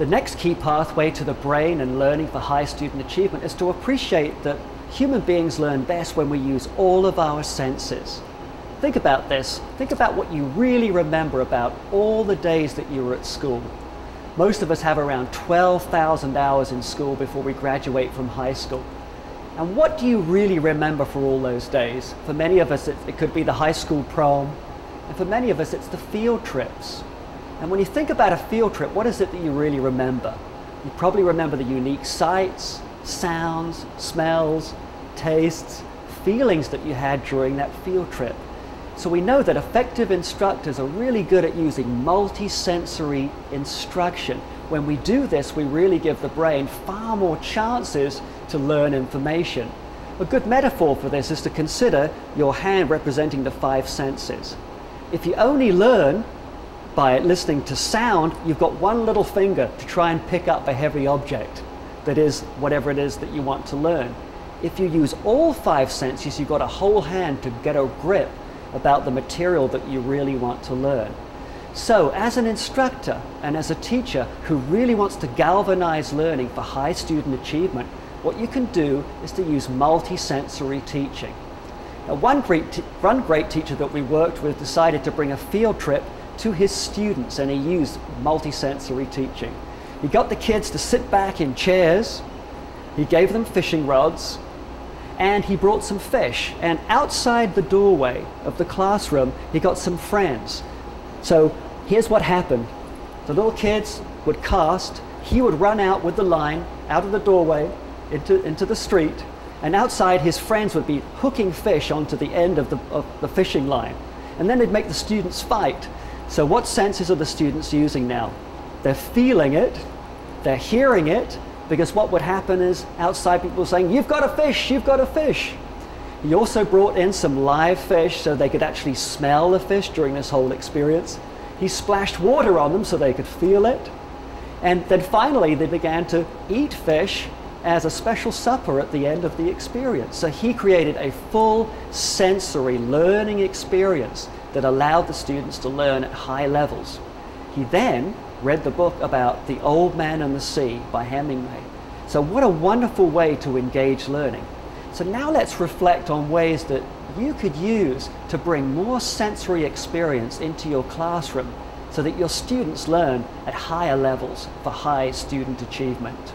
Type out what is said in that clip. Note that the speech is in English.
The next key pathway to the brain and learning for high student achievement is to appreciate that human beings learn best when we use all of our senses. Think about this. Think about what you really remember about all the days that you were at school. Most of us have around 12,000 hours in school before we graduate from high school. And what do you really remember for all those days? For many of us, it could be the high school prom, and for many of us, it's the field trips. And when you think about a field trip, what is it that you really remember? You probably remember the unique sights, sounds, smells, tastes, feelings that you had during that field trip. So we know that effective instructors are really good at using multi-sensory instruction. When we do this, we really give the brain far more chances to learn information. A good metaphor for this is to consider your hand representing the 5 senses. If you only learn by listening to sound, you've got one little finger to try and pick up a heavy object that is whatever it is that you want to learn. If you use all 5 senses, you've got a whole hand to get a grip about the material that you really want to learn. So as an instructor and as a teacher who really wants to galvanize learning for high student achievement, what you can do is to use multi-sensory teaching. Now, one great teacher that we worked with decided to bring a field trip to his students, and he used multi-sensory teaching. He got the kids to sit back in chairs, he gave them fishing rods, and he brought some fish. And outside the doorway of the classroom, he got some friends. So here's what happened. The little kids would cast, he would run out with the line out of the doorway into the street, and outside his friends would be hooking fish onto the end of the fishing line. And then they'd make the students fight. So what senses are the students using now? They're feeling it, they're hearing it, because what would happen is outside people saying, "You've got a fish, you've got a fish." He also brought in some live fish so they could actually smell the fish during this whole experience. He splashed water on them so they could feel it. And then finally they began to eat fish as a special supper at the end of the experience. So he created a full sensory learning experience that allowed the students to learn at high levels. He then read the book about The Old Man and the Sea by Hemingway. So what a wonderful way to engage learning. So now let's reflect on ways that you could use to bring more sensory experience into your classroom so that your students learn at higher levels for high student achievement.